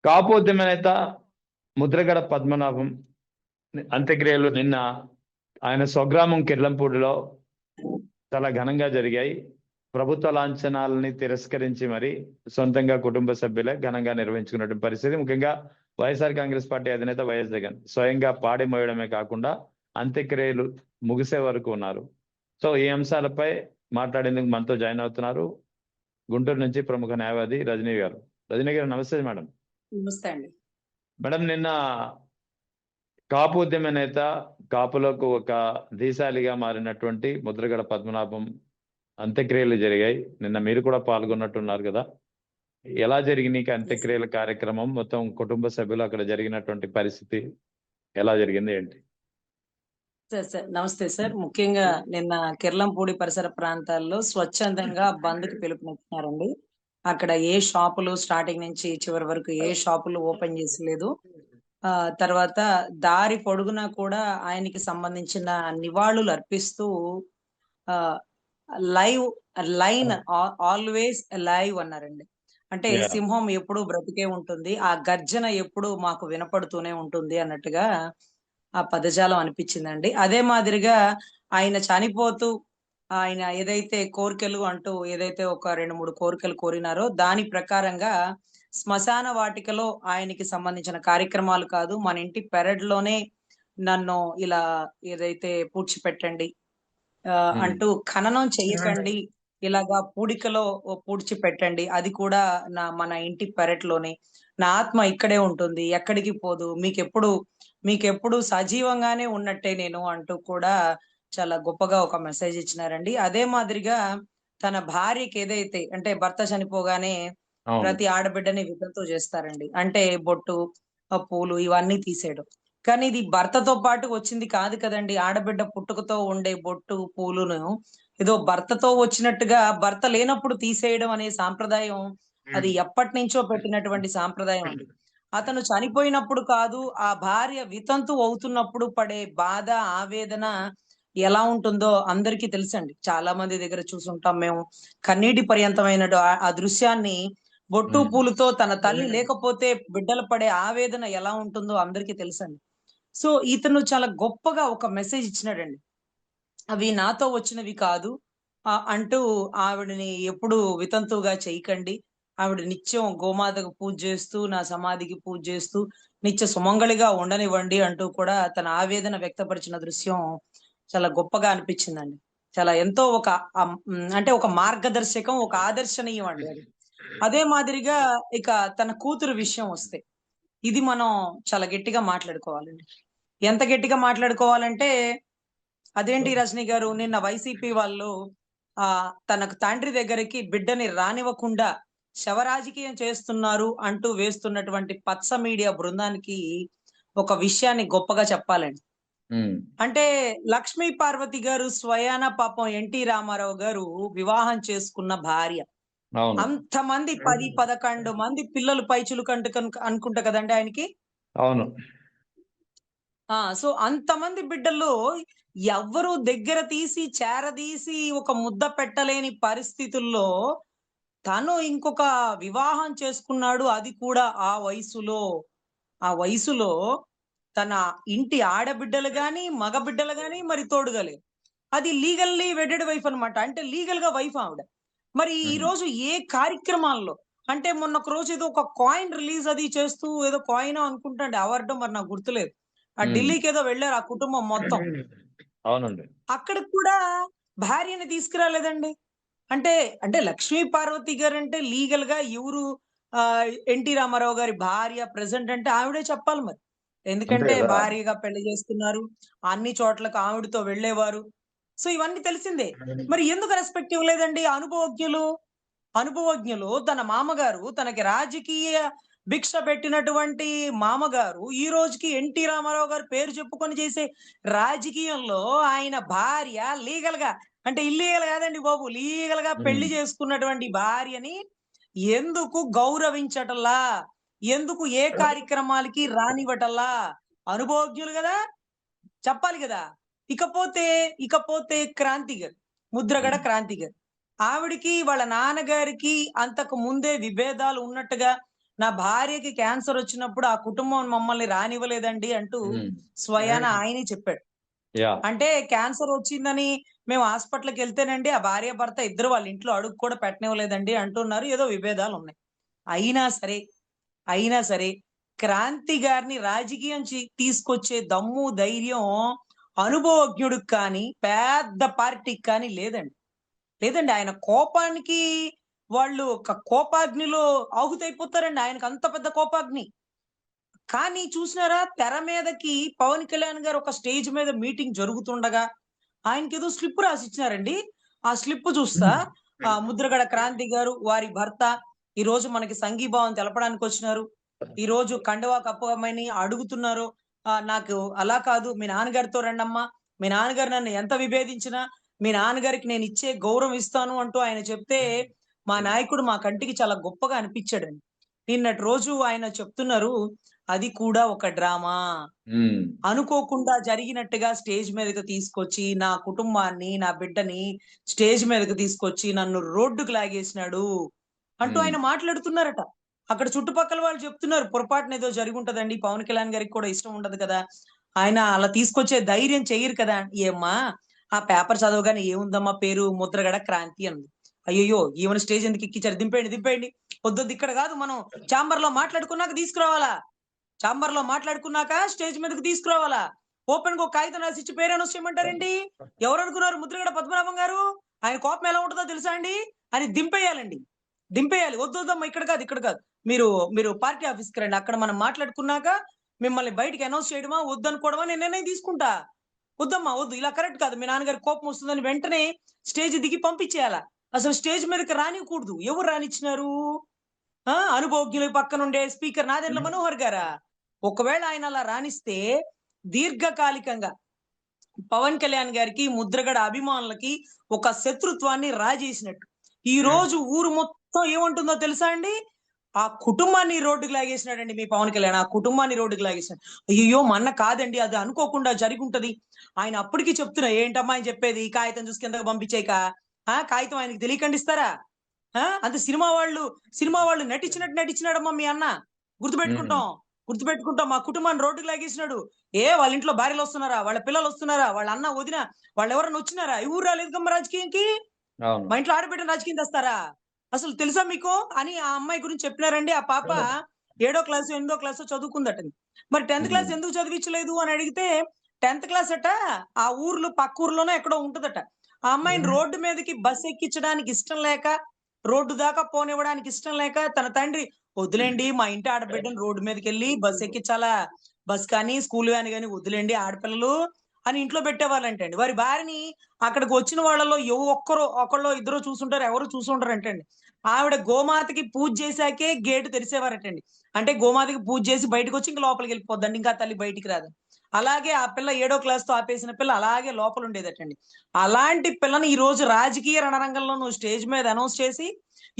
కాపోద్యమ నేత ముద్రగడ పద్మనాభం అంత్యక్రియలు నిన్న ఆయన స్వగ్రామం కిర్లంపూడిలో చాలా ఘనంగా జరిగాయి. ప్రభుత్వ లాంఛనాలని తిరస్కరించి మరి సొంతంగా కుటుంబ సభ్యులే ఘనంగా నిర్వహించుకున్నటువంటి పరిస్థితి. ముఖ్యంగా వైఎస్ఆర్ కాంగ్రెస్ పార్టీ అధినేత వైఎస్ జగన్ స్వయంగా పాడి మోయడమే కాకుండా అంత్యక్రియలు ముగిసే వరకు ఉన్నారు. సో ఈ అంశాలపై మాట్లాడేందుకు మనతో జాయిన్ అవుతున్నారు గుంటూరు నుంచి ప్రముఖ న్యాయవాది రజనీ గారు. రజనీ గారు నమస్తే మేడం. నమస్తే అండి మేడం, నిన్న కాపు ఉద్యమ నేత, కాపులకు ఒక దీశాలిగా మారినటువంటి ముద్రగడ పద్మనాభం అంత్యక్రియలు జరిగాయి. నిన్న మీరు కూడా పాల్గొన్నట్టున్నారు కదా, ఎలా జరిగినాయి అంత్యక్రియల కార్యక్రమం? మొత్తం కుటుంబ సభ్యులు అక్కడ జరిగినటువంటి పరిస్థితి ఎలా జరిగింది ఏంటి? సార్ నమస్తే సార్. ముఖ్యంగా నిన్న కిర్లంపూడి పరిసర ప్రాంతాల్లో స్వచ్ఛందంగా బంద్ కి పిలుపునిచ్చినారండి. అక్కడ ఏ షాపులు స్టార్టింగ్ నుంచి చివరి వరకు ఏ షాపులు ఓపెన్ చేసలేదు. తర్వాత దారి పొడుగునా కూడా ఆయనకి సంబంధించిన నివాళులు అర్పిస్తూ లైన్ ఆల్వేస్ లైవ్ అన్నారండి. అంటే సింహం ఎప్పుడు బ్రతికే ఉంటుంది, ఆ గర్జన ఎప్పుడు మాకు వినపడుతూనే ఉంటుంది అన్నట్టుగా ఆ పదజాలం అనిపించిందండి. అదే మాదిరిగా ఆయన చనిపోతూ ఆయన ఏదైతే కోరికలు అంటూ ఏదైతే ఒక 2-3 కోరికలు కోరినారో దాని ప్రకారంగా శ్మశాన వాటికలో ఆయనకి సంబంధించిన కార్యక్రమాలు కాదు, మన ఇంటి పెరడ్లోనే నన్ను ఇలా ఏదైతే పూడ్చిపెట్టండి అంటూ ఖననం చేయకండి, ఇలాగా పూడికలో పూడ్చిపెట్టండి, అది కూడా మన ఇంటి పెరట్లోనే, నా ఆత్మ ఇక్కడే ఉంటుంది, ఎక్కడికి పోదు, మీకెప్పుడు సజీవంగానే ఉన్నట్టే నేను అంటూ కూడా చాలా గొప్పగా ఒక మెసేజ్ ఇచ్చినారండి. అదే మాదిరిగా తన భార్యకి ఏదైతే అంటే భర్త చనిపోగానే ప్రతి ఆడబిడ్డని వితంతు చేస్తారండి. అంటే బొట్టు, పూలు ఇవన్నీ తీసేయడం. కానీ ఇది భర్తతో పాటు వచ్చింది కాదు కదండి. ఆడబిడ్డ పుట్టుకతో ఉండే బొట్టు పూలును ఏదో భర్తతో వచ్చినట్టుగా భర్త లేనప్పుడు తీసేయడం అనే సాంప్రదాయం అది ఎప్పటి నుంచో పెట్టినటువంటి సాంప్రదాయం అండి. అతను చనిపోయినప్పుడు కాదు, ఆ భార్య వితంతు అవుతున్నప్పుడు పడే బాధ, ఆవేదన ఎలా ఉంటుందో అందరికీ తెలుసండి. చాలా మంది దగ్గర చూసుంటాం మేము. కన్నీటి పర్యంతమైన ఆ దృశ్యాన్ని బొట్టు పూలుతో తన తల్లి లేకపోతే బిడ్డలు పడే ఆవేదన ఎలా ఉంటుందో అందరికీ తెలుసండి. సో ఇతను చాలా గొప్పగా ఒక మెసేజ్ ఇచ్చినాడండి. అవి నాతో వచ్చినవి కాదు అంటూ ఆవిడని ఎప్పుడు వితంతువుగా చేయకండి, ఆవిడ నిత్యం గోమాతకు పూజ చేస్తూ, నా సమాధికి పూజ చేస్తూ నిత్య సుమంగళిగా ఉండనివ్వండి అంటూ కూడా తన ఆవేదన వ్యక్తపరిచిన దృశ్యం చాలా గొప్పగా అనిపించిందండి. చాలా ఎంతో ఒక అంటే ఒక మార్గదర్శకం, ఒక ఆదర్శనీయం అండి అది. అదే మాదిరిగా ఇక తన కూతురు విషయం వస్తే ఇది మనం చాలా గట్టిగా మాట్లాడుకోవాలండి. ఎంత గట్టిగా మాట్లాడుకోవాలంటే, అదేంటి రజనీ గారు, నిన్న వైసీపీ వాళ్ళు తనకు తండ్రి దగ్గరికి బిడ్డని రానివ్వకుండా శవరాజకీయం చేస్తున్నారు అంటూ వేస్తున్నటువంటి పచ్చ మీడియా బృందానికి ఒక విషయాన్ని గొప్పగా చెప్పాలండి. అంటే లక్ష్మీ పార్వతి గారు స్వయాన పాపం ఎన్టీ రామారావు గారు వివాహం చేసుకున్న భార్య. అంతమంది 10-11 మంది పిల్లలు పైచులుకంటూ అనుకుంటా కదండి ఆయనకి. అవును. సో అంతమంది బిడ్డల్లో ఎవ్వరు దగ్గర తీసి చేరదీసి ఒక ముద్ద పెట్టలేని పరిస్థితుల్లో తను ఇంకొక వివాహం చేసుకున్నాడు. అది కూడా ఆ వయసులో తన ఇంటి ఆడబిడ్డలు గాని మగ బిడ్డలు గాని మరి తోడుగలే. అది లీగల్లీ వెడెడ్ వైఫ్ అనమాట. అంటే లీగల్ గా వైఫ్ ఆవిడ. మరి ఈ రోజు ఏ కార్యక్రమాల్లో అంటే మొన్న ఒక రోజు ఏదో ఒక కాయిన్ రిలీజ్ అది చేస్తూ ఏదో కాయిన్ అనుకుంటాండి అవార్డు మరి నాకు గుర్తులేదు. ఢిల్లీకి ఏదో వెళ్ళారు ఆ కుటుంబం మొత్తం. అవునండి. అక్కడికి కూడా భార్యని తీసుకురాలేదండి. అంటే లక్ష్మీ పార్వతి గారు అంటే లీగల్ గా ఎవరు ఎన్టీ రామారావు గారి భార్య ప్రెసెంట్ అంటే ఆవిడే చెప్పాలి మరి. ఎందుకంటే భార్యగా పెళ్లి చేసుకున్నారు, అన్ని చోట్లకు ఆవిడతో వెళ్ళేవారు. సో ఇవన్నీ తెలిసిందే. మరి ఎందుకు రెస్పెక్ట్ ఇవ్వలేదండి? అనుభవజ్ఞులు తన మామగారు తనకి రాజకీయ భిక్ష పెట్టినటువంటి మామగారు ఈ రోజుకి ఎన్టీ రామారావు గారు పేరు చెప్పుకొని చేసే రాజకీయంలో ఆయన భార్య లీగల్ గా అంటే ఇల్లీగల్ కాదండి బాబు, లీగల్ గా పెళ్లి చేసుకున్నటువంటి భార్యని ఎందుకు గౌరవించటల్లా? ఎందుకు ఏ కార్యక్రమాలకి రానివ్వటల్లా? అనుభవజ్ఞులు కదా, చెప్పాలి కదా. ఇకపోతే క్రాంతి గారు, ముద్రగడ క్రాంతి గారు, ఆవిడికి వాళ్ళ నాన్నగారికి అంతకు ముందే విభేదాలు ఉన్నట్టుగా నా భార్యకి క్యాన్సర్ వచ్చినప్పుడు ఆ కుటుంబం మమ్మల్ని రానివ్వలేదండి అంటూ స్వయాన ఆయనే చెప్పాడు. అంటే క్యాన్సర్ వచ్చిందని మేము హాస్పిటల్కి వెళ్తేనండి ఆ భార్య భర్త ఇద్దరు వాళ్ళ ఇంట్లో అడుగు కూడా పెట్టనివ్వలేదండి అంటున్నారు. ఏదో విభేదాలు ఉన్నాయి. అయినా సరే క్రాంతి గారిని రాజకీయం తీసుకొచ్చే దమ్ము ధైర్యం అనుభవజ్ఞుడికి కానీ పెద్ద పార్టీకి కానీ లేదండి. ఆయన కోపానికి వాళ్ళు ఒక కోపాగ్నిలో ఆహుతైపోతారండి. ఆయనకు అంత పెద్ద కోపాగ్ని. కానీ చూసినారా, తెర మీదకి పవన్ కళ్యాణ్ గారు ఒక స్టేజ్ మీద మీటింగ్ జరుగుతుండగా ఆయనకేదో స్లిప్ రాసిచ్చినారండి. ఆ స్లిప్ చూస్తా ముద్రగడ క్రాంతి గారు, వారి భర్త ఈ రోజు మనకి సంఘీభావం తెలపడానికి వచ్చినారు. ఈ రోజు కండువా కప్పమని అడుగుతున్నారు. నాకు అలా కాదు, మీ నాన్నగారితో రండమ్మా, మీ నాన్నగారు నన్ను ఎంత విభేదించినా మీ నాన్నగారికి నేను ఇచ్చే గౌరవం ఇస్తాను అంటూ ఆయన చెప్తే మా నాయకుడు మా కంటికి చాలా గొప్పగా అనిపించాడండి. నిన్నటి రోజు ఆయన చెప్తున్నారు, అది కూడా ఒక డ్రామా. అనుకోకుండా జరిగినట్టుగా స్టేజ్ మీదకి తీసుకొచ్చి నా కుటుంబాన్ని, నా బిడ్డని స్టేజ్ మీదకి తీసుకొచ్చి నన్ను రోడ్డుకు లాగేసినాడు అంటూ ఆయన మాట్లాడుతున్నారట. అక్కడ చుట్టుపక్కల వాళ్ళు చెప్తున్నారు, పొరపాటున ఏదో జరిగి ఉంటదండి, పవన్ కళ్యాణ్ గారికి కూడా ఇష్టం ఉండదు కదా, ఆయన అలా తీసుకొచ్చే ధైర్యం చెయ్యరు కదా. ఏమ్మా, ఆ పేపర్ చదవగానే ఏముందమ్మా, పేరు ముద్రగడ క్రాంతి అంది. అయ్యో, ఈవెన్ స్టేజ్ ఎందుకు ఎక్కించారు, దింపేయండి. వద్దొద్దు, ఇక్కడ కాదు, మనం ఛాంబర్ లో మాట్లాడుకున్నాక తీసుకురావాలా, ఛాంబర్ లో మాట్లాడుకున్నాక స్టేజ్ మీదకి తీసుకురావాలా. ఓపెన్ గా ఒక కాగితం రాసి ఇచ్చి పేరు అనౌన్స్ చేయమంటారండి. ఎవరు అనుకున్నారు ముద్రగడ పద్మనాభం గారు? ఆయన కోపం ఎలా ఉంటుందో తెలుసా అండి, అని దింపేయాలి. వద్దొద్దమ్మా, ఇక్కడ కాదు, మీరు పార్టీ ఆఫీస్కి రండి, అక్కడ మనం మాట్లాడుకున్నాక మిమ్మల్ని బయటికి అనౌన్స్ చేయడమా వద్దనుకోవడమా నేను నిర్ణయం తీసుకుంటా. వద్దమ్మా, వద్దు, ఇలా కరెక్ట్ కాదు, మీ నాన్నగారి కోపం వస్తుందని వెంటనే స్టేజ్ దిగి పంపించేయాలా. అసలు స్టేజ్ మీదకి రానికూడదు. ఎవరు రానిచ్చినారు? అనుభవజ్ఞుల పక్కనుండే స్పీకర్ నాదెండ్ల మనోహర్ గారా? ఒకవేళ ఆయన అలా రాణిస్తే దీర్ఘకాలికంగా పవన్ కళ్యాణ్ గారికి, ముద్రగడ అభిమానులకి ఒక శత్రుత్వాన్ని రాజేసినట్టు. ఈ రోజు ఊరు మొత్తం ఏమంటుందో తెలుసా అండి? ఆ కుటుంబాన్ని రోడ్డుకు లాగేసినాడండి మీ పవన్ కళ్యాణ్. ఆ కుటుంబాన్ని రోడ్డుకు లాగేసినాడు. అయ్యో, మన్న కాదండి, అది అనుకోకుండా జరిగి ఉంటది. ఆయన అప్పటికి చెప్తున్నా, ఏంటమ్మా ఆయన చెప్పేది, కాగితం చూసి కిందకు పంపించేయక, కాగితం ఆయనకి తెలియకండి ఇస్తారా? అంత సినిమా వాళ్ళు నటించినాడమ్మా మీ అన్న. గుర్తుపెట్టుకుంటాం. మా కుటుంబాన్ని రోడ్డుకు లాగేసినాడు. వాళ్ళ ఇంట్లో భార్యలు వస్తున్నారా, వాళ్ళ పిల్లలు వస్తున్నారా, వాళ్ళ అన్న వదిన వాళ్ళు ఎవరన్నా వచ్చినారా? ఎవరు రాలేదు కమ్మ రాజకీయంకి. మా ఇంట్లో ఆడబిడ్డ రాజకీయం తెస్తారా? అసలు తెలుసా మీకు అని ఆ అమ్మాయి గురించి చెప్పినారండి. ఆ పాప 7వ క్లాసు 8వ క్లాసు చదువుకుందట. మరి 10th క్లాస్ ఎందుకు చదివించలేదు అని అడిగితే 10th క్లాస్ అట ఆ ఊర్లో పక్క ఊర్లోనే ఎక్కడో ఉంటదట. ఆ అమ్మాయిని రోడ్డు మీదకి బస్ ఎక్కించడానికి ఇష్టం లేక, రోడ్డు దాకా పోనివ్వడానికి ఇష్టం లేక తన తండ్రి, వదిలేండి మా ఇంటి ఆడబిడ్డను రోడ్డు మీదకి వెళ్ళి బస్ ఎక్కించాలా, బస్ కానీ స్కూల్ వ్యాన్ కానీ వదిలేండి ఆడపిల్లలు అని ఇంట్లో పెట్టేవాళ్ళంటండి. వారి భార్యని అక్కడికి వచ్చిన వాళ్ళలో ఒకళ్ళో ఇద్దరు చూసుంటారు, ఎవరు చూసుంటారు అంటండి. ఆవిడ గోమాతకి పూజ చేశాకే గేటు తెరిసేవారటండి. అంటే గోమాతకి పూజ చేసి బయటకు వచ్చి ఇంకా లోపలికి వెళ్ళిపోద్దండి, ఇంకా తల్లి బయటికి రాదు. అలాగే ఆ పిల్ల 7వ క్లాస్ తో ఆపేసిన పిల్ల అలాగే లోపల ఉండేదటండి. అలాంటి పిల్లని ఈ రోజు రాజకీయ రణరంగంలో నువ్వు స్టేజ్ మీద అనౌన్స్ చేసి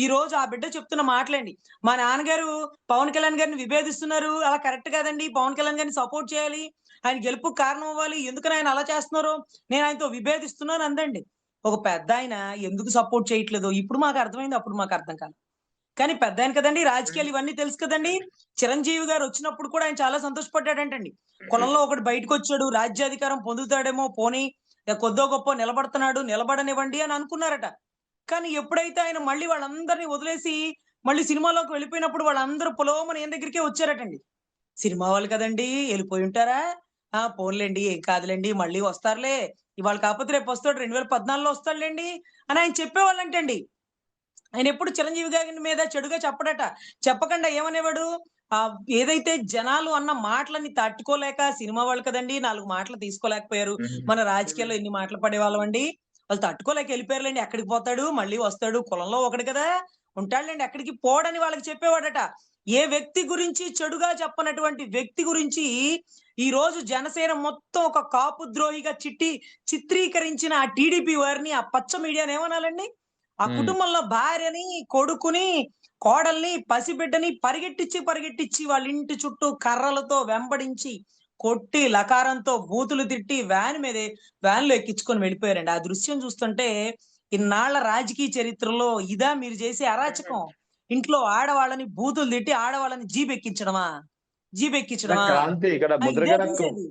ఈ రోజు ఆ బిడ్డ చెప్తున్న మాటలండి, మా నాన్నగారు పవన్ కళ్యాణ్ గారిని విభేదిస్తున్నారు, అలా కరెక్ట్ కాదండి, పవన్ కళ్యాణ్ గారిని సపోర్ట్ చేయాలి, ఆయన గెలుపుకు కారణం అవ్వాలి, ఎందుకని ఆయన అలా చేస్తున్నారు, నేను ఆయనతో విభేదిస్తున్నాను అందండి. ఒక పెద్ద ఆయన ఎందుకు సపోర్ట్ చేయట్లేదు ఇప్పుడు మాకు అర్థమైంది, అప్పుడు మాకు అర్థం కాదు. కానీ పెద్ద ఆయన కదండి, రాజకీయాలు ఇవన్నీ తెలుసు కదండి. చిరంజీవి గారు వచ్చినప్పుడు కూడా ఆయన చాలా సంతోషపడ్డాడంటండి. కులంలో ఒకటి బయటకు వచ్చాడు, రాజ్యాధికారం పొందుతాడేమో, పోనీ కొద్దో గొప్ప నిలబడుతున్నాడు, నిలబడనివ్వండి అని అనుకున్నారట. కానీ ఎప్పుడైతే ఆయన మళ్ళీ వాళ్ళందరినీ వదిలేసి మళ్ళీ సినిమాలోకి వెళ్ళిపోయినప్పుడు వాళ్ళందరూ పొలోమని ఆయన దగ్గరికే వచ్చారటండి. సినిమా వాళ్ళు కదండి, వెళ్ళిపోయి ఉంటారా, పోన్లేండి, ఏం కాదులేండి, మళ్ళీ వస్తారులే, ఇవాళ కాకపోతే రేపు వస్తాడు, 2014లో వస్తాడులేండి అని ఆయన చెప్పేవాళ్ళంటండి. ఆయన ఎప్పుడు చిరంజీవి గారి మీద చెడుగా చెప్పడట. చెప్పకుండా ఏమనేవాడు, ఏదైతే జనాలు అన్న మాటలని తట్టుకోలేక, సినిమా వాళ్ళు కదండి 4 మాటలు తీసుకోలేకపోయారు, మన రాజకీయాల్లో ఎన్ని మాటలు పడేవాళ్ళం అండి, వాళ్ళు తట్టుకోలేక వెళ్ళిపోయారులేండి, ఎక్కడికి పోతాడు, మళ్ళీ వస్తాడు, కులంలో ఒకటి కదా, ఉంటాడులేండి, ఎక్కడికి పోడని వాళ్ళకి చెప్పేవాడట. ఏ వ్యక్తి గురించి చెడుగా చెప్పనటువంటి వ్యక్తి గురించి ఈ రోజు జనసేన మొత్తం ఒక కాపు ద్రోహిగా చిత్రీకరించిన ఆ టీడీపీ వారిని, ఆ పచ్చ మీడియాని ఏమనాలండి? ఆ కుటుంబంలో భార్యని, కొడుకుని, కోడల్ని, పసిబిడ్డని పరిగెట్టించి వాళ్ళ ఇంటి చుట్టూ కర్రలతో వెంబడించి కొట్టి లకారంతో బూతులు తిట్టి వ్యాన్లో ఎక్కించుకొని వెళ్ళిపోయారండి. ఆ దృశ్యం చూస్తుంటే ఇన్నాళ్ల రాజకీయ చరిత్రలో ఇదా మీరు చేసే అరాచకం, ఇంట్లో ఆడవాళ్ళని బూతులు తిట్టి ఆడవాళ్ళని జీబెక్కించడమా? జీబెక్కించడమా? క్రాంతి ఇక్కడ ఇదే ముద్రగడ చేసేది.